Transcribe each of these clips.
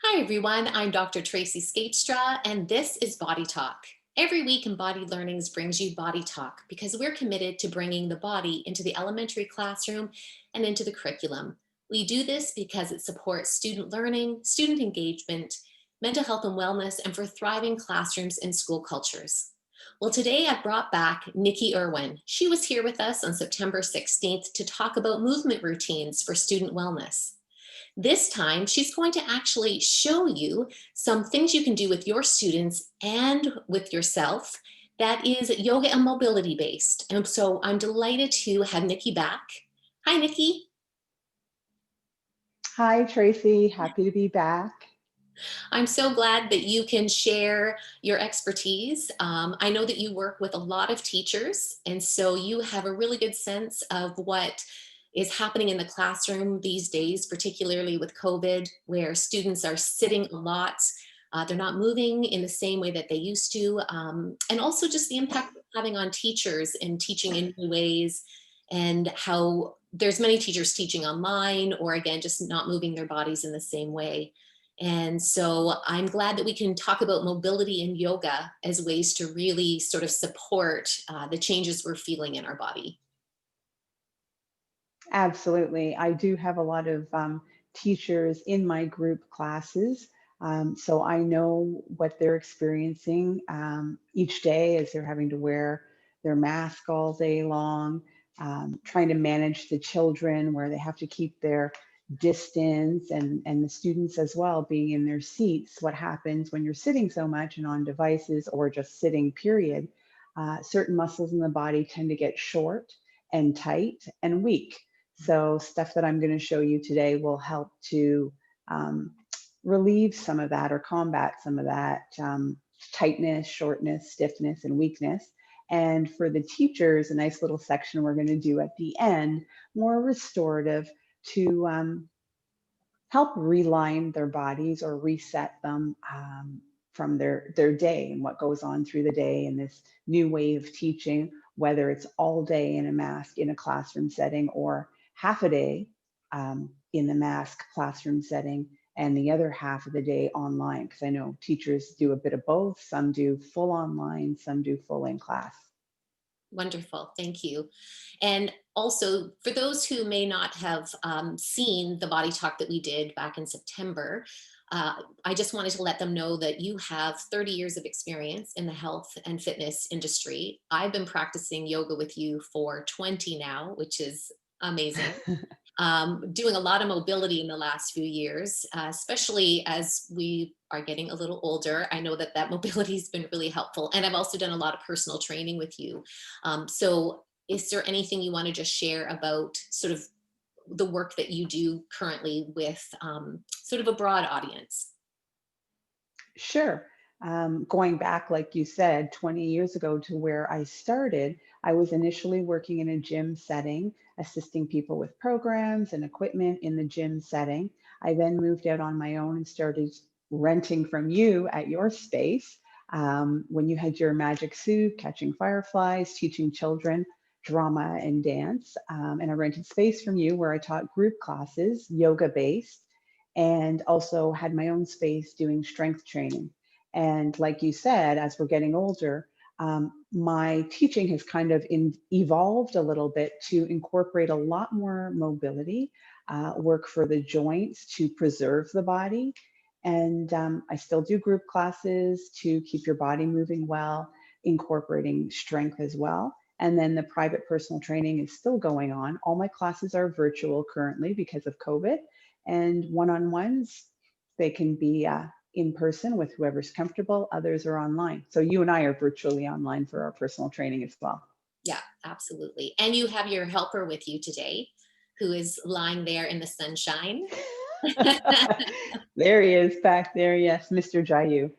Hi, everyone. I'm Dr. Tracy Skatestra, and this is Body Talk. Every week in Body Learnings brings you Body Talk because we're committed to bringing the body into the elementary classroom and into the curriculum. We do this because it supports student learning, student engagement, mental health and wellness, and for thriving classrooms and school cultures. Well, today I brought back Nicki Irwin. She was here with us on September 16th to talk about movement routines for student wellness. This time, she's going to actually show you some things you can do with your students and with yourself that is yoga and mobility based. And so I'm delighted to have Nikki back. Hi, Nikki. Hi, Tracy. Happy to be back. I'm so glad that you can share your expertise. I know that you work with a lot of teachers, and so you have a really good sense of what is happening in the classroom these days, particularly with COVID, where students are sitting a lot. They're not moving in the same way that they used to. And also just the impact it's having on teachers and teaching in new ways, and how there's many teachers teaching online or again, just not moving their bodies in the same way. And so I'm glad that we can talk about mobility and yoga as ways to really sort of support the changes we're feeling in our body. Absolutely. I do have a lot of teachers in my group classes. So I know what they're experiencing each day as they're having to wear their mask all day long, trying to manage the children where they have to keep their distance and the students as well being in their seats. What happens when you're sitting so much and on devices or just sitting, period? Certain muscles in the body tend to get short and tight and weak. So stuff that I'm going to show you today will help to um, relieve some of that or combat some of that tightness, shortness, stiffness, and weakness. And for the teachers, a nice little section we're going to do at the end, more restorative to help realign their bodies or reset them from their day and what goes on through the day in this new way of teaching, whether it's all day in a mask in a classroom setting or half a day in the mask classroom setting and the other half of the day online. Because I know teachers do a bit of both. Some do full online, some do full in class. Wonderful. Thank you. And also, for those who may not have seen the body talk that we did back in September, I just wanted to let them know that you have 30 years of experience in the health and fitness industry. I've been practicing yoga with you for 20 now, which is amazing. Doing a lot of mobility in the last few years, especially as we are getting a little older. I know that that mobility has been really helpful. And I've also done a lot of personal training with you. So is there anything you want to just share about sort of the work that you do currently with sort of a broad audience? Sure. Going back, like you said, 20 years ago to where I started, I was initially working in a gym setting, assisting people with programs and equipment in the gym setting. I then moved out on my own and started renting from you at your space when you had your magic suit, catching fireflies, teaching children drama and dance. And I rented space from you where I taught group classes, yoga based and also had my own space doing strength training. And like you said, as we're getting older, my teaching has kind of evolved a little bit to incorporate a lot more mobility, work for the joints to preserve the body. And I still do group classes to keep your body moving well, incorporating strength as well. And then the private personal training is still going on. All my classes are virtual currently because of COVID and one-on-ones, they can be in person with whoever's comfortable. Others are online. So you and I are virtually online for our personal training as well. Yeah, absolutely. And you have your helper with you today who is lying there in the sunshine. There he is back there. Yes, Mr. Jayu.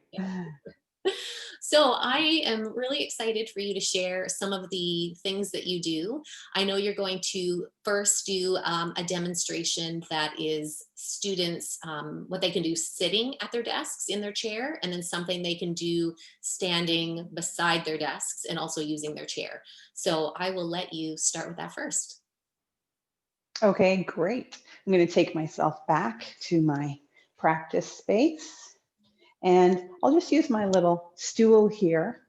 So I am really excited for you to share some of the things that you do. I know you're going to first do a demonstration that is students, what they can do sitting at their desks in their chair, and then something they can do standing beside their desks and also using their chair. So I will let you start with that first. Okay, great. I'm going to take myself back to my practice space. And I'll just use my little stool here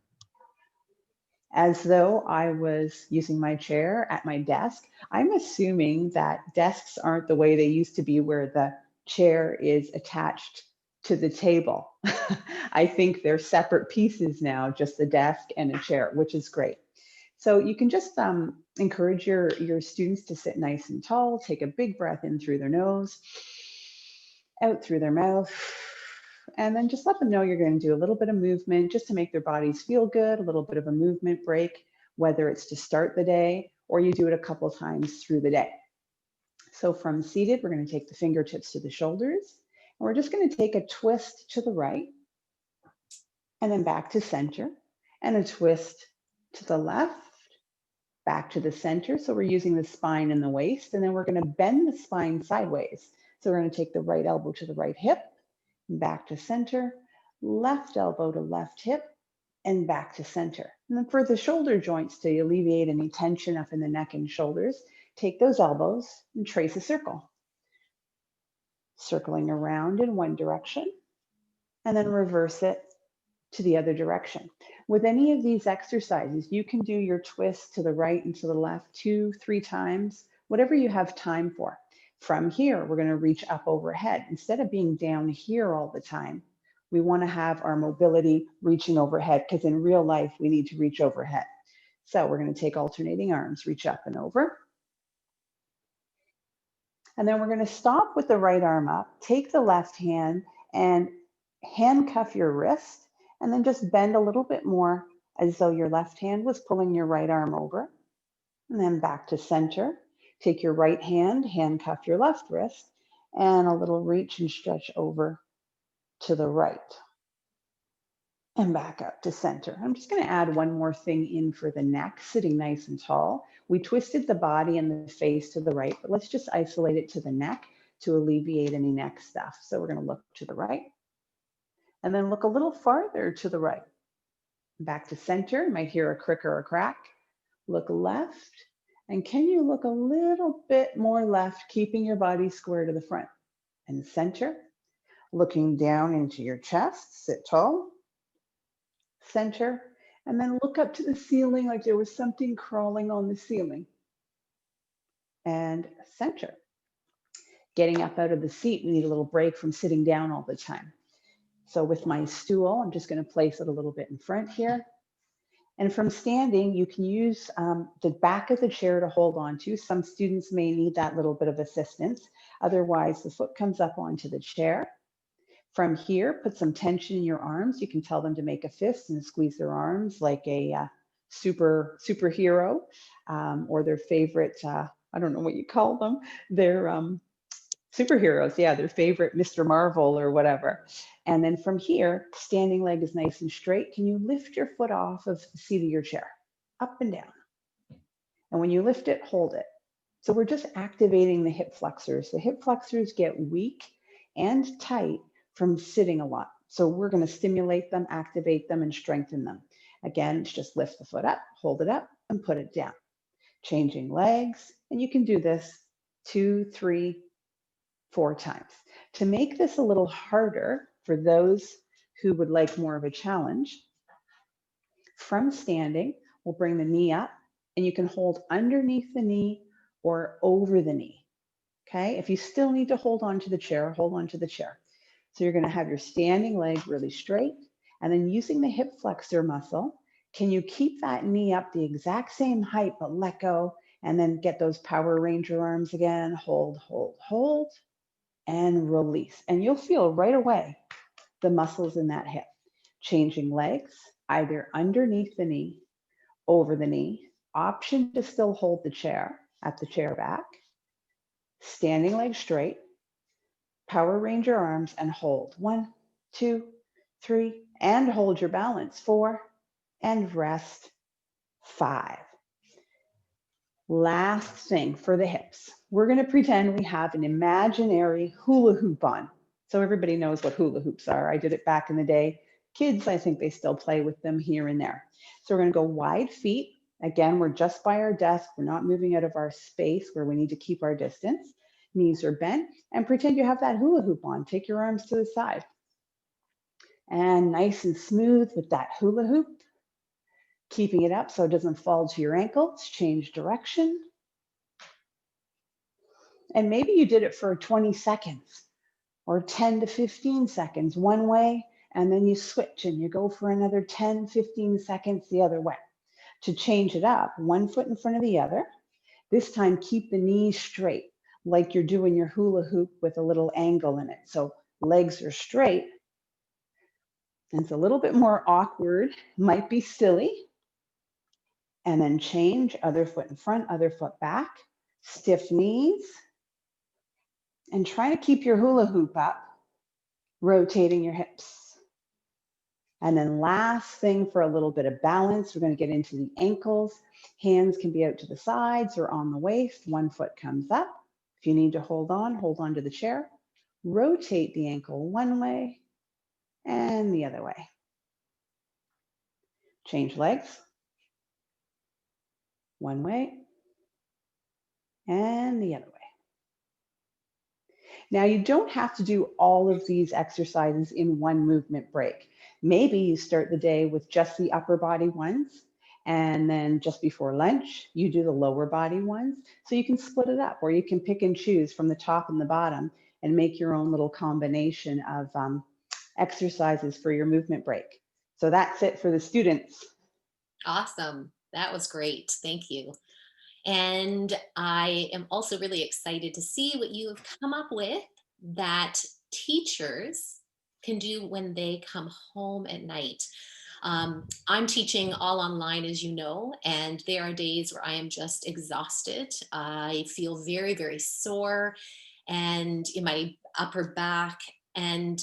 as though I was using my chair at my desk. I'm assuming that desks aren't the way they used to be, where the chair is attached to the table. I think they're separate pieces now, just the desk and a chair, which is great. So you can just encourage your students to sit nice and tall, take a big breath in through their nose, out through their mouth, and then just let them know you're going to do a little bit of movement just to make their bodies feel good, a little bit of a movement break, whether it's to start the day or you do it a couple times through the day. So from seated, we're going to take the fingertips to the shoulders, and we're just going to take a twist to the right and then back to center, and a twist to the left, back to the center. So we're using the spine and the waist, and then we're going to bend the spine sideways. So we're going to take the right elbow to the right hip, back to center, left elbow to left hip, and back to center. And then for the shoulder joints, to alleviate any tension up in the neck and shoulders, take those elbows and trace a circle. Circling around in one direction, and then reverse it to the other direction. With any of these exercises, you can do your twist to the right and to the left 2, 3 times, whatever you have time for. From here, we're going to reach up overhead. Instead of being down here all the time, we want to have our mobility reaching overhead, because in real life, we need to reach overhead. So we're going to take alternating arms, reach up and over. And then we're going to stop with the right arm up, take the left hand and handcuff your wrist, and then just bend a little bit more as though your left hand was pulling your right arm over. And then back to center. Take your right hand, handcuff your left wrist, and a little reach and stretch over to the right. And back up to center. I'm just going to add one more thing in for the neck, sitting nice and tall. We twisted the body and the face to the right, but let's just isolate it to the neck to alleviate any neck stuff. So we're going to look to the right and then look a little farther to the right. Back to center, you might hear a crick or a crack. Look left, and can you look a little bit more left, keeping your body square to the front? And center, looking down into your chest, sit tall. Center, and then look up to the ceiling like there was something crawling on the ceiling. And center. Getting up out of the seat, we need a little break from sitting down all the time. So with my stool, I'm just going to place it a little bit in front here. And from standing, you can use the back of the chair to hold on to. Some students may need that little bit of assistance. Otherwise, the foot comes up onto the chair. From here, put some tension in your arms. You can tell them to make a fist and squeeze their arms like a superhero, or their favorite, I don't know what you call them. They're superheroes, yeah, their favorite Mr. Marvel or whatever. And then from here, standing leg is nice and straight. Can you lift your foot off of the seat of your chair? Up and down. And when you lift it, hold it. So we're just activating the hip flexors. The hip flexors get weak and tight from sitting a lot. So we're going to stimulate them, activate them, and strengthen them. Again, it's just lift the foot up, hold it up, and put it down. Changing legs, and you can do this 2, 3, 4 times. To make this a little harder for those who would like more of a challenge, from standing, we'll bring the knee up, and you can hold underneath the knee or over the knee. Okay, if you still need to hold on to the chair, hold on to the chair. So you're going to have your standing leg really straight, and then using the hip flexor muscle, can you keep that knee up the exact same height, but let go, and then get those Power Ranger arms again, hold, hold, hold, and release. And you'll feel right away the muscles in that hip. Changing legs, either underneath the knee, over the knee, option to still hold the chair at the chair back, standing leg straight, Power Ranger arms, and hold. 1, 2, 3, and hold your balance. 4, and rest. 5. Last thing for the hips. We're going to pretend we have an imaginary hula hoop on. So everybody knows what hula hoops are. I did it back in the day. Kids, I think they still play with them here and there. So we're going to go wide feet. Again, we're just by our desk. We're not moving out of our space where we need to keep our distance. Knees are bent, and pretend you have that hula hoop on. Take your arms to the side. And nice and smooth with that hula hoop, keeping it up so it doesn't fall to your ankles. Change direction. And maybe you did it for 20 seconds or 10 to 15 seconds one way, and then you switch and you go for another 10, 15 seconds the other way. To change it up, one foot in front of the other. This time, keep the knees straight, like you're doing your hula hoop with a little angle in it. So legs are straight. And it's a little bit more awkward, might be silly. And then change, other foot in front, other foot back, stiff knees. And try to keep your hula hoop up, rotating your hips. And then last thing for a little bit of balance, we're going to get into the ankles. Hands can be out to the sides or on the waist. One foot comes up. If you need to hold on to the chair. Rotate the ankle one way and the other way. Change legs. One way and the other way. Now, you don't have to do all of these exercises in one movement break. Maybe you start the day with just the upper body ones, and then just before lunch, you do the lower body ones. So you can split it up, or you can pick and choose from the top and the bottom and make your own little combination of exercises for your movement break. So that's it for the students. Awesome. That was great. Thank you. And I am also really excited to see what you have come up with that teachers can do when they come home at night. I'm teaching all online, as you know, and there are days where I am just exhausted. I feel very, very sore and in my upper back. And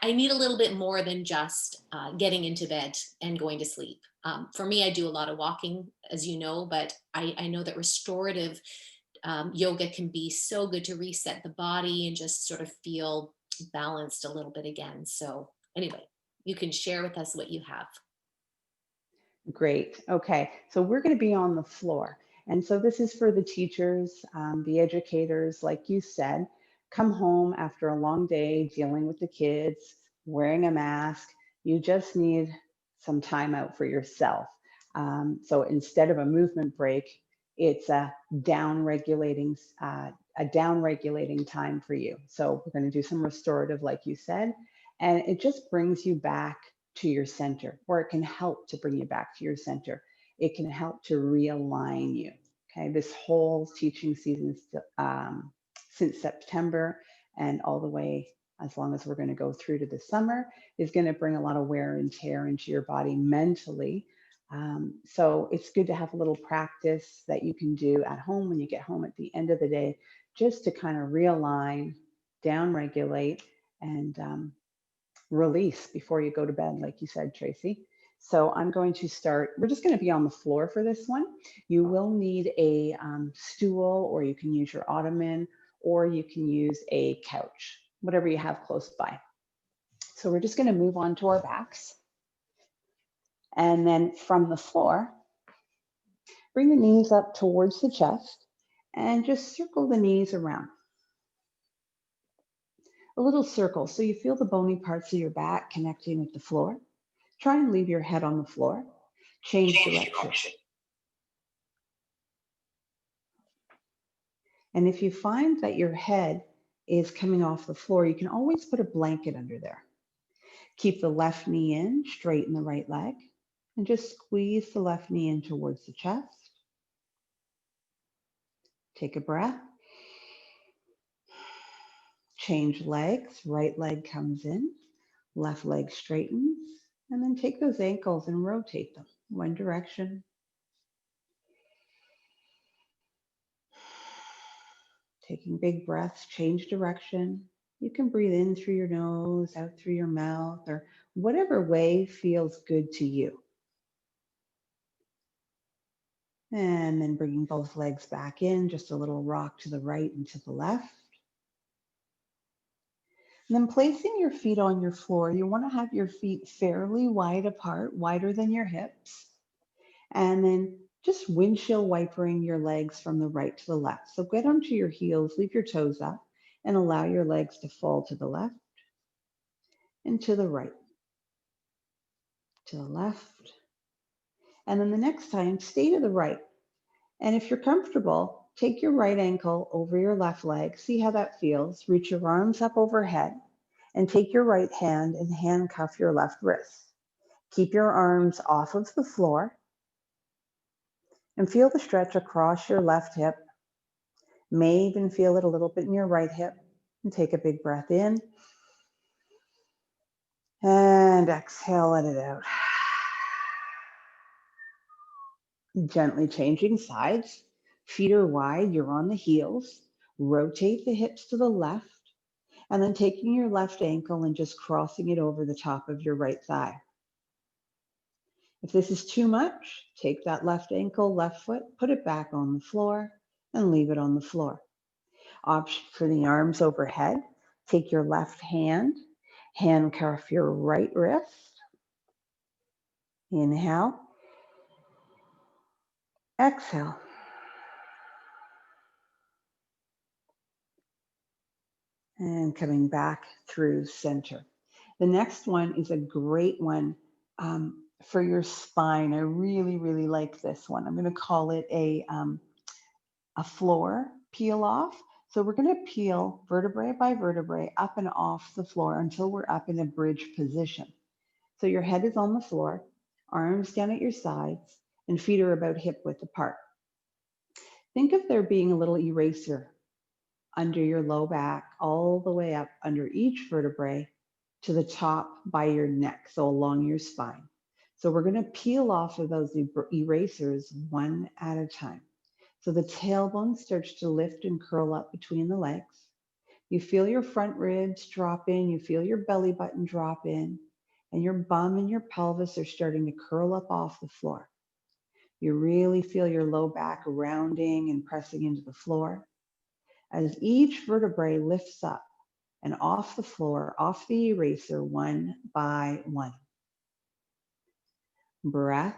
I need a little bit more than just getting into bed and going to sleep. For me, I do a lot of walking, as you know, but I know that restorative yoga can be so good to reset the body and just sort of feel balanced a little bit again. So, anyway, you can share with us what you have. Great. Okay. So we're going to be on the floor. And so this is for the teachers, the educators, like you said, come home after a long day dealing with the kids, wearing a mask. You just need some time out for yourself. So instead of a movement break, it's a down regulating time for you. So we're going to do some restorative, like you said, and it just brings you back to your center, or it can help to bring you back to your center. It can help to realign you. Okay, this whole teaching season since September and all the way as long as we're going to go through to the summer is going to bring a lot of wear and tear into your body mentally. So it's good to have a little practice that you can do at home when you get home at the end of the day, just to kind of realign, down regulate, and release before you go to bed, like you said, Tracy. So I'm going to start, we're just going to be on the floor for this one. You will need a stool, or you can use your ottoman, or you can use a couch, whatever you have close by. So we're just going to move on to our backs. And then from the floor, bring the knees up towards the chest and just circle the knees around. A little circle so you feel the bony parts of your back connecting with the floor. Try and leave your head on the floor. Change direction. And if you find that your head is coming off the floor, you can always put a blanket under there. Keep the left knee in, straighten the right leg, and just squeeze the left knee in towards the chest. Take a breath. Change legs. Right leg comes in, left leg straightens, and then take those ankles and rotate them one direction. Taking big breaths, change direction. You can breathe in through your nose, out through your mouth, or whatever way feels good to you. And then bringing both legs back in, just a little rock to the right and to the left. And then placing your feet on your floor, you want to have your feet fairly wide apart, wider than your hips. And then just windshield wipering your legs from the right to the left. So get onto your heels, leave your toes up, and allow your legs to fall to the left and to the right, to the left. And then the next time, stay to the right. And if you're comfortable, take your right ankle over your left leg. See how that feels. Reach your arms up overhead and take your right hand and handcuff your left wrist. Keep your arms off of the floor and feel the stretch across your left hip. May even feel it a little bit in your right hip. And take a big breath in and exhale, let it out. Gently changing sides. Feet are wide, you're on the heels. Rotate the hips to the left, and then taking your left ankle and just crossing it over the top of your right thigh. If this is too much, take that left ankle, left foot, put it back on the floor, and leave it on the floor. Option for the arms overhead. Take your left hand, handcuff your right wrist. Inhale, exhale. And coming back through center. The next one is a great one for your spine. I really, really like this one. I'm going to call it a floor peel off. So we're going to peel vertebrae by vertebrae up and off the floor until we're up in a bridge position. So your head is on the floor, arms down at your sides, and feet are about hip width apart. Think of there being a little eraser under your low back, all the way up under each vertebrae to the top by your neck, so along your spine. So we're going to peel off of those erasers one at a time. So the tailbone starts to lift and curl up between the legs. You feel your front ribs drop in, you feel your belly button drop in, and your bum and your pelvis are starting to curl up off the floor. You really feel your low back rounding and pressing into the floor. As each vertebrae lifts up and off the floor, off the eraser, one by one. Breath.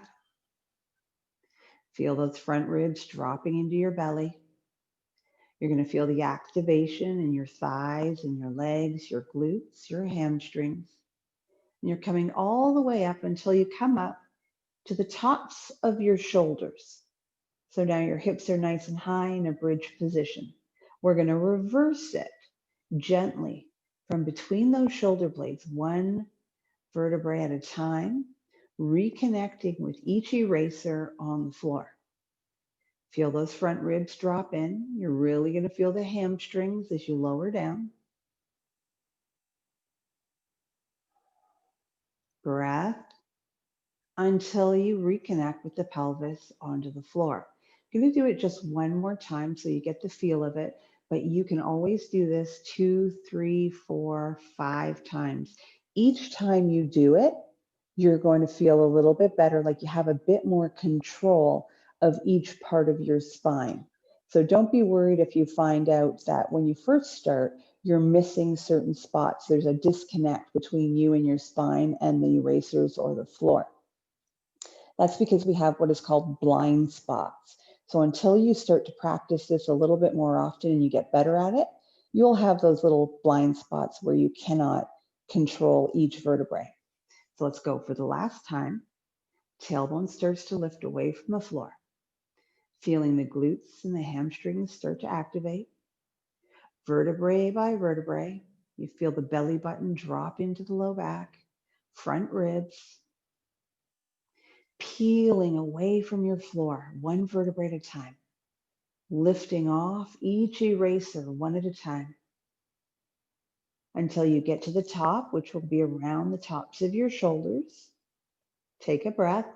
Feel those front ribs dropping into your belly. You're going to feel the activation in your thighs and your legs, your glutes, your hamstrings. And you're coming all the way up until you come up to the tops of your shoulders. So now your hips are nice and high in a bridge position. We're going to reverse it gently from between those shoulder blades, one vertebrae at a time, reconnecting with each eraser on the floor. Feel those front ribs drop in. You're really going to feel the hamstrings as you lower down. Breath until you reconnect with the pelvis onto the floor. I'm going to do it just one more time so you get the feel of it, but you can always do this 2, 3, 4, 5 times. Each time you do it, you're going to feel a little bit better, like you have a bit more control of each part of your spine. So don't be worried if you find out that when you first start, you're missing certain spots. There's a disconnect between you and your spine and the erasers or the floor. That's because we have what is called blind spots. So until you start to practice this a little bit more often and you get better at it, you'll have those little blind spots where you cannot control each vertebrae. So let's go for the last time. Tailbone starts to lift away from the floor. Feeling the glutes and the hamstrings start to activate. Vertebrae by vertebrae, you feel the belly button drop into the low back, front ribs, peeling away from your floor, one vertebrae at a time, lifting off each eraser one at a time until you get to the top, which will be around the tops of your shoulders. Take a breath.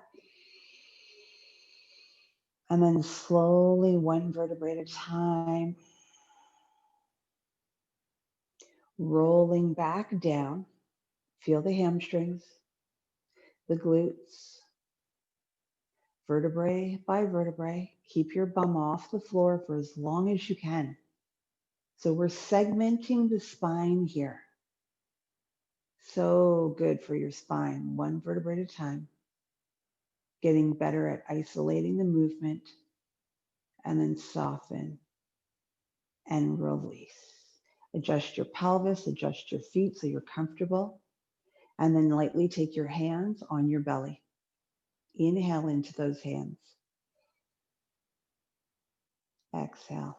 And then slowly, one vertebrae at a time, rolling back down. Feel the hamstrings, the glutes, vertebrae by vertebrae. Keep your bum off the floor for as long as you can. So we're segmenting the spine here. So good for your spine, one vertebrae at a time. getting better at isolating the movement, and then soften and release. Adjust your pelvis, adjust your feet so you're comfortable, and then lightly take your hands on your belly. Inhale into those hands. Exhale.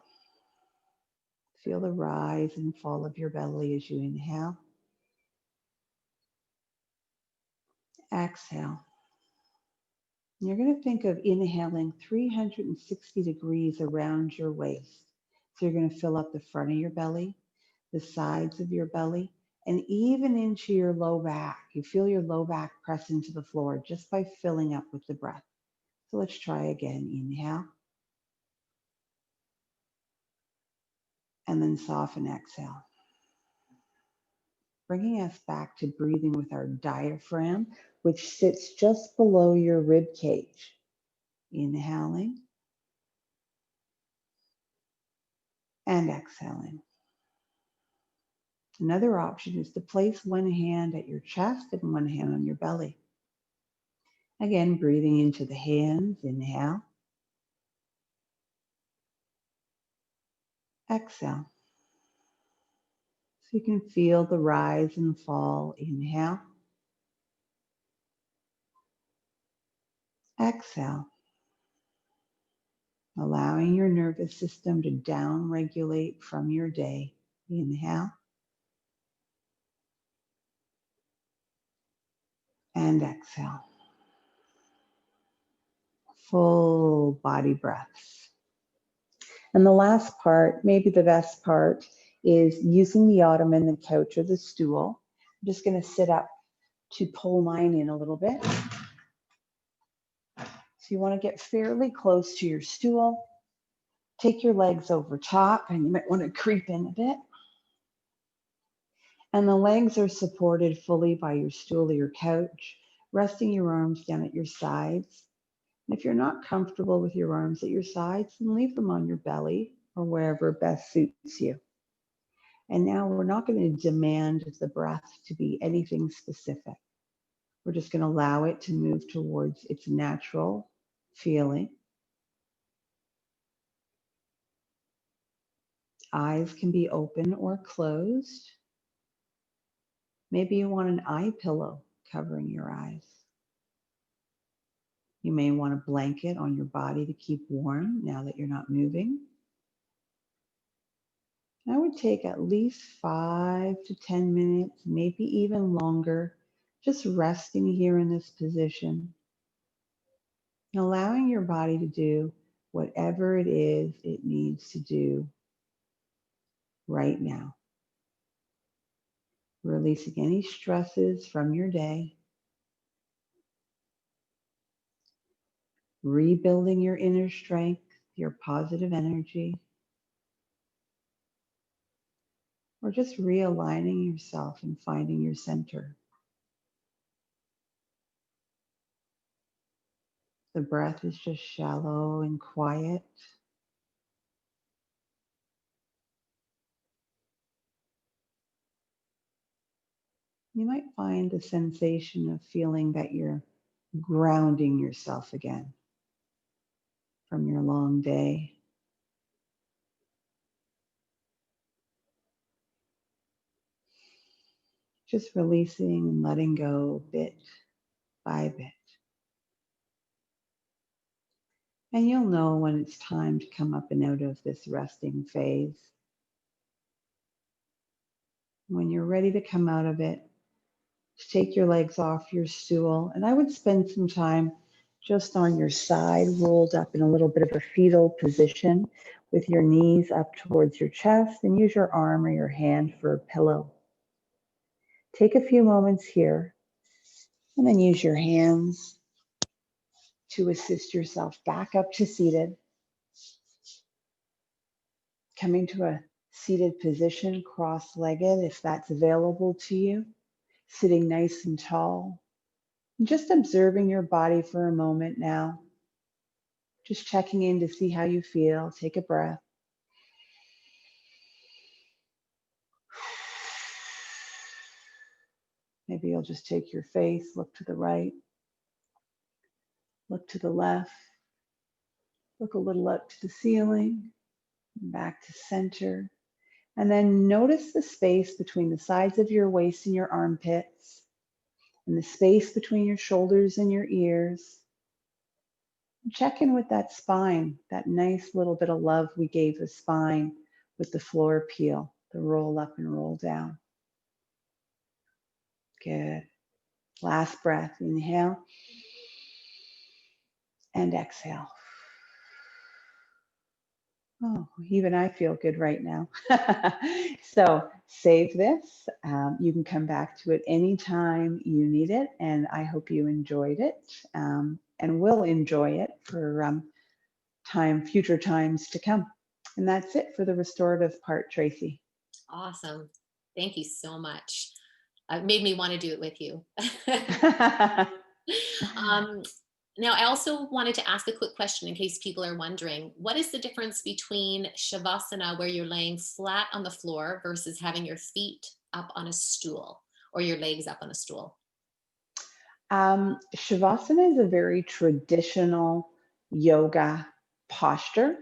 Feel the rise and fall of your belly as you inhale. Exhale. You're going to think of inhaling 360 degrees around your waist. So you're going to fill up the front of your belly, the sides of your belly, and even into your low back. You feel your low back press into the floor just by filling up with the breath. So let's try again. Inhale. And then soften, exhale. Bringing us back to breathing with our diaphragm, which sits just below your rib cage. Inhaling and exhaling. Another option is to place one hand at your chest and one hand on your belly. Again, breathing into the hands, inhale. Exhale. So you can feel the rise and fall. Inhale. Exhale. Allowing your nervous system to down-regulate from your day. Inhale. And exhale. Full body breaths. And the last part, maybe the best part, is using the ottoman, the couch, or the stool. I'm just going to sit up to pull mine in a little bit. So you want to get fairly close to your stool. Take your legs over top, and you might want to creep in a bit. And the legs are supported fully by your stool or your couch, resting your arms down at your sides. And if you're not comfortable with your arms at your sides, then leave them on your belly or wherever best suits you. And now we're not going to demand the breath to be anything specific. We're just going to allow it to move towards its natural feeling. Eyes can be open or closed. Maybe you want an eye pillow covering your eyes. You may want a blanket on your body to keep warm now that you're not moving. I would take at least 5 to 10 minutes, maybe even longer, just resting here in this position, and allowing your body to do whatever it is it needs to do right now. Releasing any stresses from your day, rebuilding your inner strength, your positive energy, or just realigning yourself and finding your center. The breath is just shallow and quiet. You might find the sensation of feeling that you're grounding yourself again from your long day. Just releasing and letting go bit by bit. And you'll know when it's time to come up and out of this resting phase. When you're ready to come out of it, take your legs off your stool. And I would spend some time just on your side, rolled up in a little bit of a fetal position with your knees up towards your chest, and use your arm or your hand for a pillow. Take a few moments here and then use your hands to assist yourself back up to seated. Coming to a seated position, cross-legged if that's available to you. Sitting nice and tall. And just observing your body for a moment now. Just checking in to see how you feel. Take a breath. Maybe you'll just take your face, look to the right, Look to the left, look a little up to the ceiling, back to center. And then notice the space between the sides of your waist and your armpits, and the space between your shoulders and your ears. Check in with that spine, that nice little bit of love we gave the spine with the floor peel, the roll up and roll down. Good. Last breath. Inhale and exhale. Oh, even I feel good right now. So save this. You can come back to it anytime you need it. And I hope you enjoyed it, and will enjoy it for future times to come. And that's it for the restorative part, Tracy. Awesome. Thank you so much. It made me want to do it with you. um, Now, I also wanted to ask a quick question in case people are wondering, what is the difference between Shavasana, where you're laying flat on the floor, versus having your feet up on a stool or your legs up on a stool? Shavasana is a very traditional yoga posture.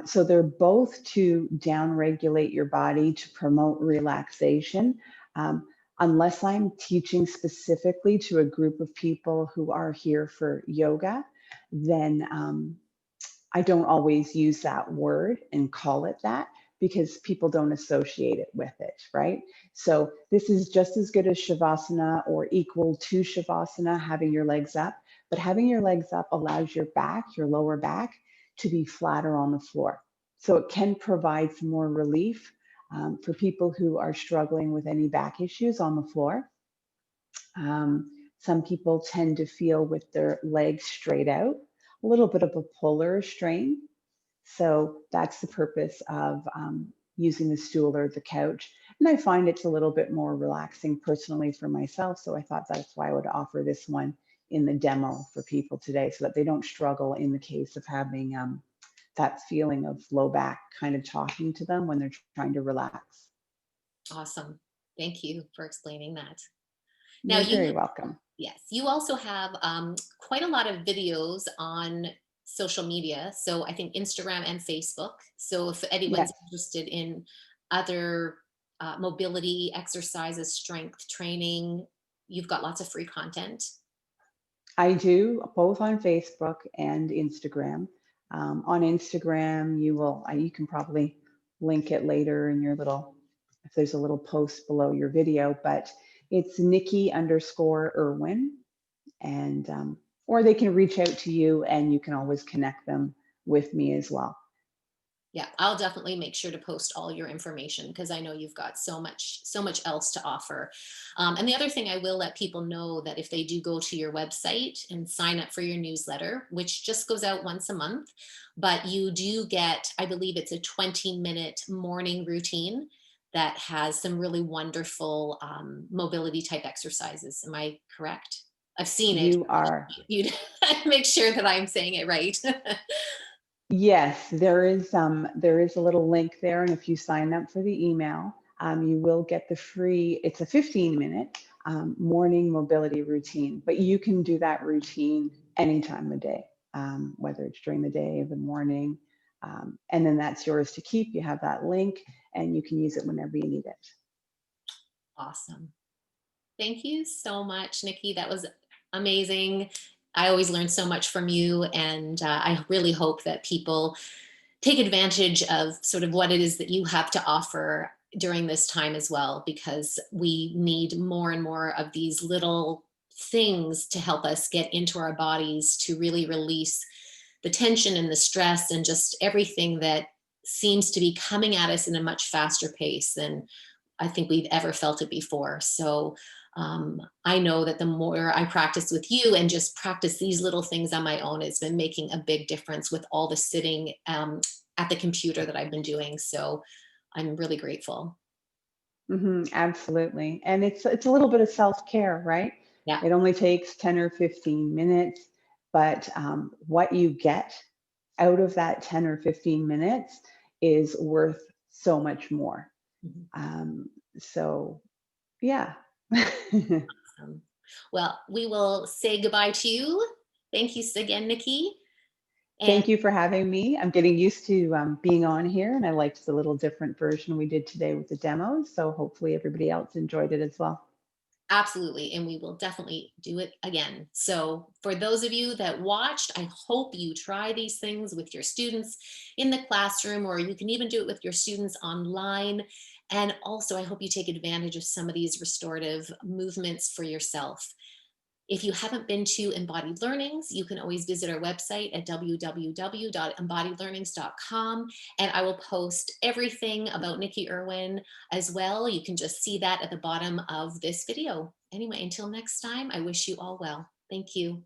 So they're both to down regulate your body to promote relaxation. Um, Unless I'm teaching specifically to a group of people who are here for yoga, then I don't always use that word and call it that because people don't associate it with it, right? So this is just as good as Shavasana or equal to Shavasana, having your legs up, but having your legs up allows your back, your lower back, to be flatter on the floor. So it can provide some more relief for people who are struggling with any back issues on the floor. Some people tend to feel with their legs straight out, a little bit of a pull or a strain. So that's the purpose of using the stool or the couch. And I find it's a little bit more relaxing personally for myself. So I thought that's why I would offer this one in the demo for people today so that they don't struggle in the case of having that feeling of low back kind of talking to them when they're trying to relax. Awesome. Thank you for explaining that. Now, You're very welcome. yes, you also have quite a lot of videos on social media. So I think Instagram and Facebook. So if anyone's Yes, interested in other mobility exercises, strength training, you've got lots of free content. I do both on Facebook and Instagram. On Instagram, you can probably link it later in your little, if there's a little post below your video, but it's Nicki_Irwin. And, or they can reach out to you and you can always connect them with me as well. Yeah, I'll definitely make sure to post all your information because I know you've got so much else to offer. And the other thing I will let people know that if they do go to your website and sign up for your newsletter, which just goes out once a month, but you do get, I believe it's a 20-minute morning routine that has some really wonderful mobility type exercises. Am I correct? I've seen it. You are. You make sure that I'm saying it right. Yes, there is a little link there, and if you sign up for the email, you will get the free. It's a 15-minute morning mobility routine, but you can do that routine any time of day, whether it's during the day or the morning, and then that's yours to keep. You have that link, and you can use it whenever you need it. Awesome. Thank you so much, Nikki. That was amazing. I always learn so much from you, and I really hope that people take advantage of sort of what it is that you have to offer during this time as well, because we need more and more of these little things to help us get into our bodies to really release the tension and the stress and just everything that seems to be coming at us in a much faster pace than I think we've ever felt it before. So I know that the more I practice with you and just practice these little things on my own, it's been making a big difference with all the sitting at the computer that I've been doing. So I'm really grateful. Absolutely, and it's a little bit of self-care, right? Yeah. It only takes 10 or 15 minutes, but what you get out of that 10 or 15 minutes is worth so much more. Mhm. Um, so, yeah. Well, we will say goodbye to you Thank you again, Nikki. And Thank you for having me. I'm getting used to being on here, and I liked the little different version we did today with the demos. So hopefully everybody else enjoyed it as well. absolutely. And we will definitely do it again. So, for those of you that watched, I hope you try these things with your students in the classroom, or you can even do it with your students online. And also, I hope you take advantage of some of these restorative movements for yourself. If you haven't been to Embodied Learnings, you can always visit our website at www.embodiedlearnings.com. And I will post everything about Nicki Irwin as well. You can just see that at the bottom of this video. Anyway, until next time, I wish you all well. Thank you.